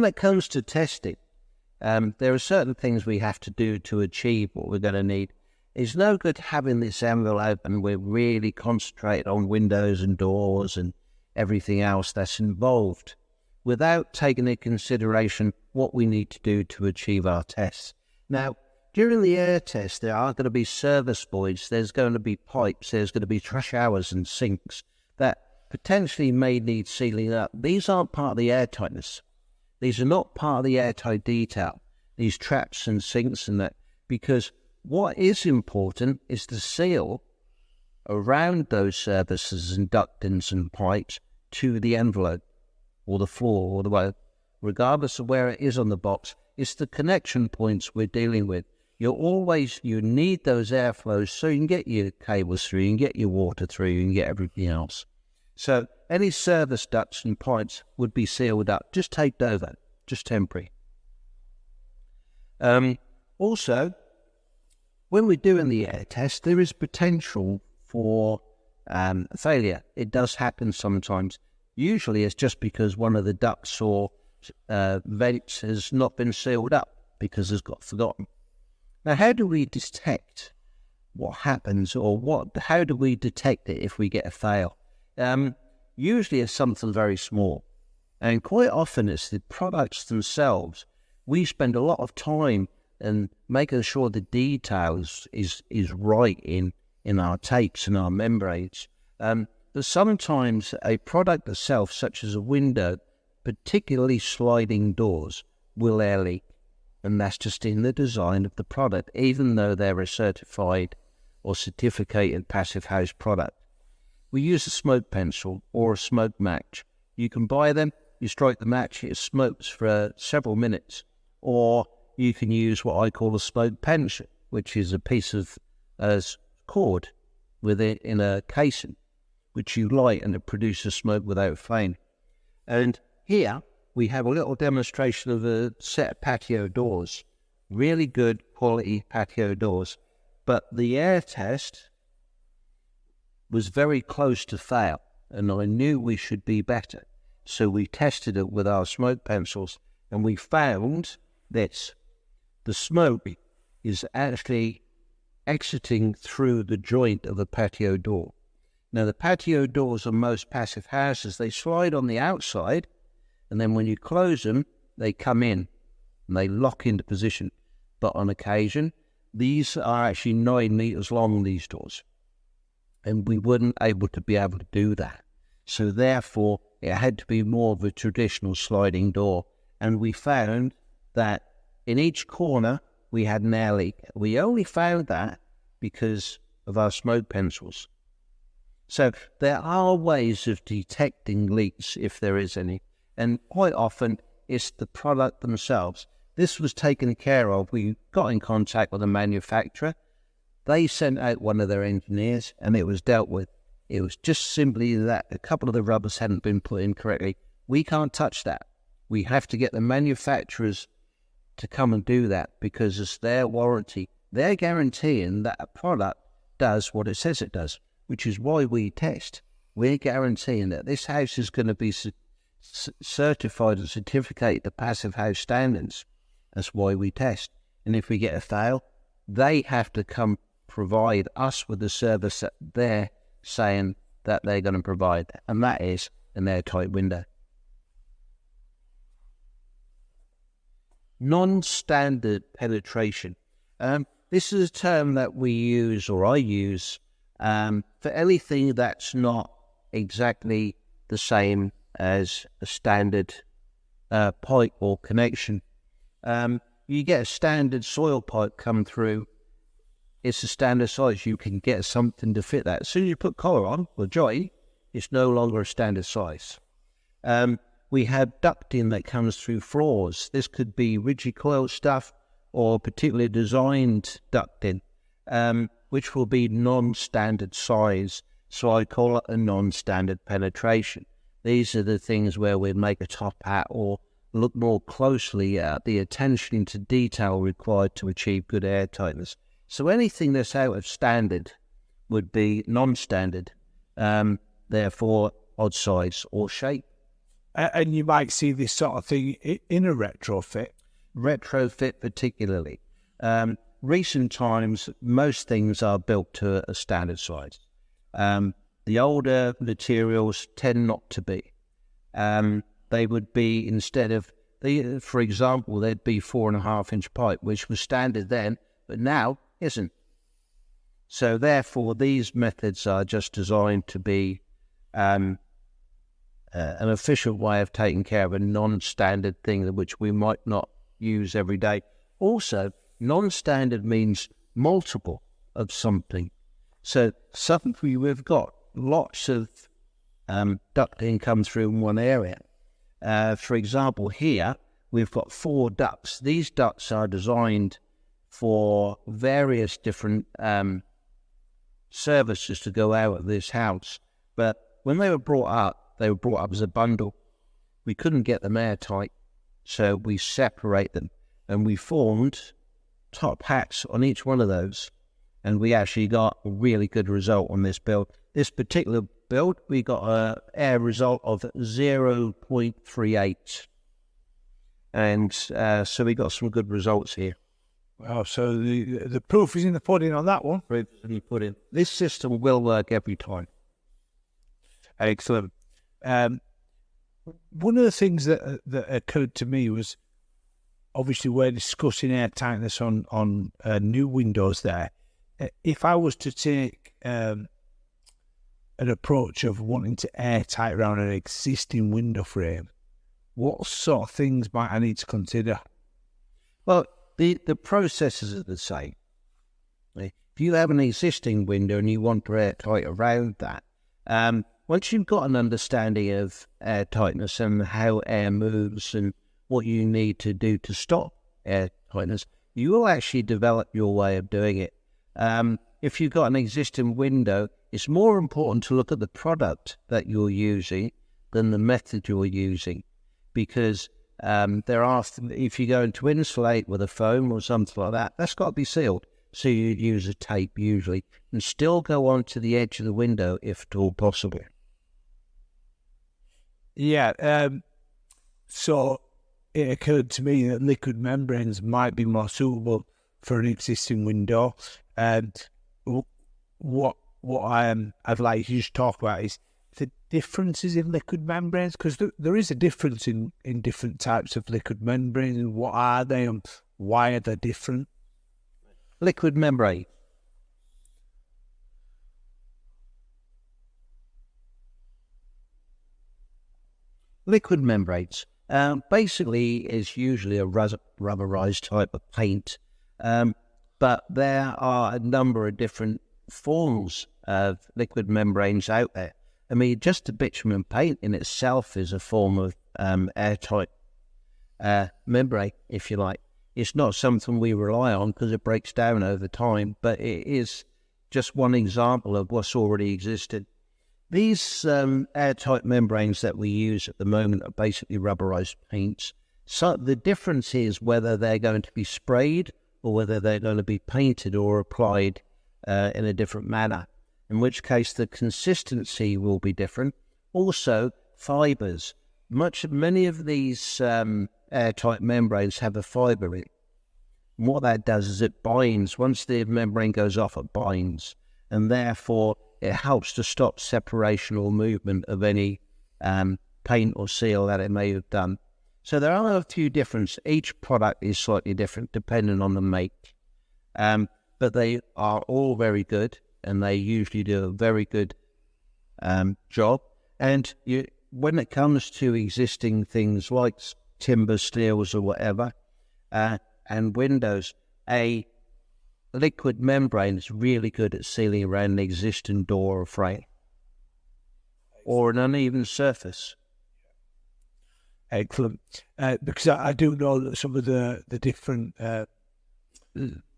when it comes to testing, there are certain things we have to do to achieve what we're going to need. It's no good having this envelope and we're really concentrated on windows and doors and everything else that's involved without taking into consideration what we need to do to achieve our tests. Now, during the air test, there are going to be service voids, there's going to be pipes, there's going to be showers and sinks that potentially may need sealing up. These aren't part of the airtightness. These are not part of the airtight detail, these traps and sinks and that, because what is important is the seal around those surfaces and ductings and pipes to the envelope or the floor or the way, regardless of where it is on the box. It's the connection points we're dealing with. You need those airflows so you can get your cables through, you can get your water through, you can get everything else. So any service ducts and pipes would be sealed up, just taped over, just temporary. Also, when we're doing the air test, there is potential for failure. It does happen sometimes. Usually it's just because one of the ducts or vents has not been sealed up because it's got forgotten. Now, how do we detect what happens, or how do we detect it if we get a fail? Usually it's something very small, and quite often it's the products themselves. We spend a lot of time in making sure the details is right in our tapes and our membranes. But sometimes a product itself, such as a window, particularly sliding doors, will air leak, and that's just in the design of the product, even though they're a certified or certificated passive house product. We use a smoke pencil or a smoke match. You can buy them, you strike the match, it smokes for several minutes, or you can use what I call a smoke pencil, which is a piece of cord with it in a casing, which you light and it produces smoke without flame. And here we have a little demonstration of a set of patio doors, really good quality patio doors, but the air test was very close to fail, and I knew we should be better. So we tested it with our smoke pencils, and we found this. The smoke is actually exiting through the joint of the patio door. Now, the patio doors of most passive houses, they slide on the outside, and then when you close them, they come in, and they lock into position. But on occasion, these are actually 9 meters long, these doors. And we weren't able to do that. So therefore, it had to be more of a traditional sliding door. And we found that in each corner, we had an air leak. We only found that because of our smoke pencils. So there are ways of detecting leaks if there is any. And quite often, it's the product themselves. This was taken care of. We got in contact with the manufacturer. They sent out one of their engineers, and it was dealt with. It was just simply that a couple of the rubbers hadn't been put in correctly. We can't touch that. We have to get the manufacturers to come and do that because it's their warranty. They're guaranteeing that a product does what it says it does, which is why we test. We're guaranteeing that this house is going to be certified and certificated to passive house standards. That's why we test. And if we get a fail, they have to come provide us with the service that they're saying that they're going to provide, and that is an airtight window. Non-standard penetration. This is a term that we use, or I use, for anything that's not exactly the same as a standard pipe or connection. You get a standard soil pipe come through, it's a standard size. You can get something to fit that. As soon as you put collar on, or joint, it's no longer a standard size. We have ducting that comes through floors. This could be rigid coil stuff or particularly designed ducting, which will be non-standard size. So I call it a non-standard penetration. These are the things where we'd make a top hat or look more closely at the attention to detail required to achieve good airtightness. So anything that's out of standard would be non-standard, therefore odd size or shape. And you might see this sort of thing in a retrofit. Retrofit particularly. Recent times, most things are built to a standard size. The older materials tend not to be. They would be, instead of, for example, they'd be 4.5-inch pipe, which was standard then, but now isn't. So therefore, these methods are just designed to be an efficient way of taking care of a non-standard thing which we might not use every day. Also, non-standard means multiple of something. So suddenly we've got lots of ducting come through in one area. For example, here we've got 4 ducts. These ducts are designed for various different services to go out of this house. But when they were brought up as a bundle. We couldn't get them airtight, so we separate them. And we formed top hats on each one of those. And we actually got a really good result on this build. This particular build, we got an air result of 0.38. And so we got some good results here. Wow, so the proof is in the pudding on that one. Proof is in the pudding. This system will work every time. Excellent. One of the things that occurred to me was, obviously we're discussing airtightness on new windows there. If I was to take an approach of wanting to airtight around an existing window frame, what sort of things might I need to consider? Well, the processes are the same. If you have an existing window and you want to airtight around that, once you've got an understanding of airtightness and how air moves and what you need to do to stop airtightness, you will actually develop your way of doing it. If you've got an existing window, it's more important to look at the product that you're using than the method you're using, because if you're going to insulate with a foam or something like that, that's got to be sealed. So you'd use a tape usually and still go on to the edge of the window if at all possible. Yeah, so it occurred to me that liquid membranes might be more suitable for an existing window. And what I'd like you to talk about is the differences in liquid membranes, because there is a difference in different types of liquid membranes, and what are they and why are they different? Liquid membrane. Liquid membranes basically is usually a rubberized type of paint, but there are a number of different forms of liquid membranes out there. I mean, just a bitumen paint in itself is a form of airtight membrane, if you like. It's not something we rely on because it breaks down over time, but it is just one example of what's already existed. These airtight membranes that we use at the moment are basically rubberized paints. So the difference is whether they're going to be sprayed or whether they're going to be painted or applied in a different manner, in which case the consistency will be different. Also, fibers. Many of these airtight membranes have a fiber in it. And what that does is it binds. Once the membrane goes off, it binds. And therefore, it helps to stop separation or movement of any paint or seal that it may have done. So there are a few differences. Each product is slightly different depending on the make. But they are all very good, and they usually do a very good job. And when it comes to existing things like timber, steels or whatever, and windows, a liquid membrane is really good at sealing around an existing door or frame or an uneven surface. Excellent. Because I do know that some of the different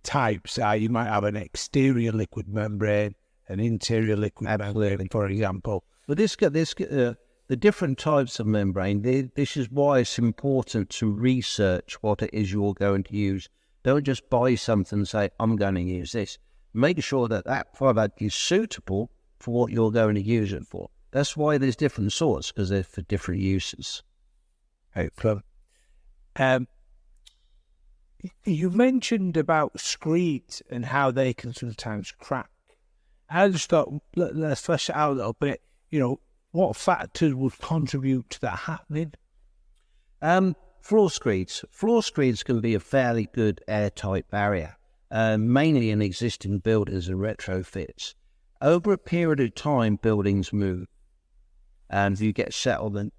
types are, you might have an exterior liquid membrane, an interior liquid membrane, for example. But the different types of membrane, this is why it's important to research what it is you're going to use. Don't just buy something and say, I'm going to use this. Make sure that that product is suitable for what you're going to use it for. That's why there's different sorts, because they're for different uses. Excellent. You mentioned about screeds and how they can sometimes crack. I just thought, let's flesh it out a little bit. What factors would contribute to that happening? Floor screeds. Floor screeds can be a fairly good airtight barrier, mainly in existing buildings and retrofits. Over a period of time, buildings move and you get settlement.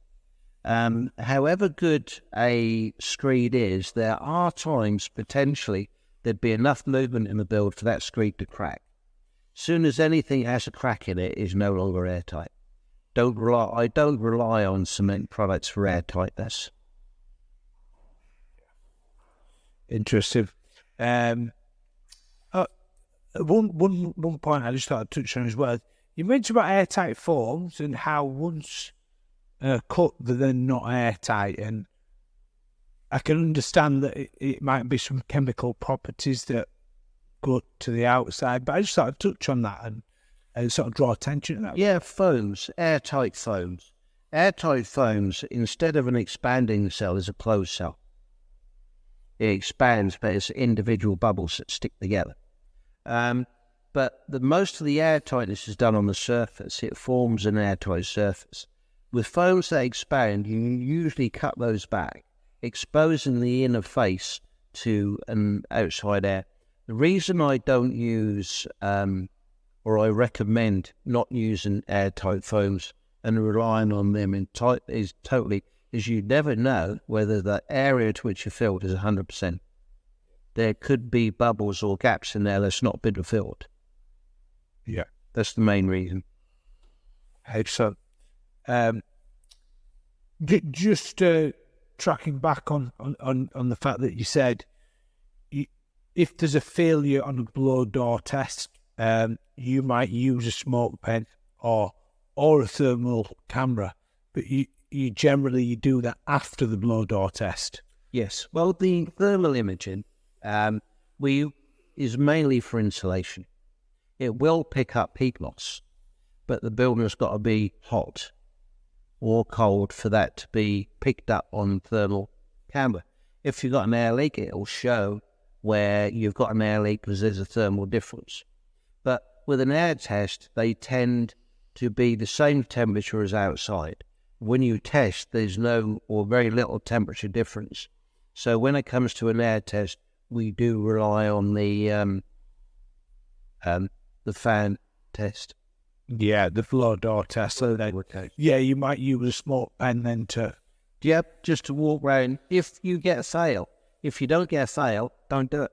However good a screed is, there are times potentially there'd be enough movement in the build for that screed to crack. Soon as anything has a crack in it, is no longer airtight. I don't rely on cement products for airtightness. Interesting. One point I just thought I'd touch on as well. You mentioned about airtight foams and how once cut, they're then not airtight, and I can understand that it might be some chemical properties that go to the outside, but I just thought I'd touch on that and sort of draw attention to that. Yeah, foams, airtight foams. Airtight foams, instead of an expanding cell, is a closed cell. It expands, but it's individual bubbles that stick together. But most of the airtightness is done on the surface. It forms an airtight surface. With foams that expand, you usually cut those back, exposing the inner face to an outside air. The reason I don't use, or I recommend not using airtight foams and relying on them is you never know whether the area to which you're filled is 100%. There could be bubbles or gaps in there that's not been filled. Yeah. That's the main reason. Excellent. Just tracking back on the fact that you said if there's a failure on a blow door test, you might use a smoke pen or a thermal camera, but you generally do that after the blow door test. Yes. Well, the thermal imaging is mainly for insulation. It will pick up heat loss, but the building's got to be hot or cold for that to be picked up on thermal camera. If you've got an air leak, it'll show where you've got an air leak because there's a thermal difference. But with an air test, they tend to be the same temperature as outside. When you test, there's no or very little temperature difference. So when it comes to an air test, we do rely on the fan test. Yeah, the blow door test. So you might use a smoke pen then to... Yep, just to walk around. If you get a fail. If you don't get a fail, don't do it.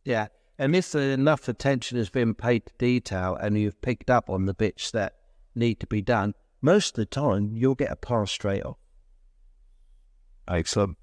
Yeah, and if enough attention has been paid to detail and you've picked up on the bits that need to be done, most of the time you'll get a pass straight off. Excellent.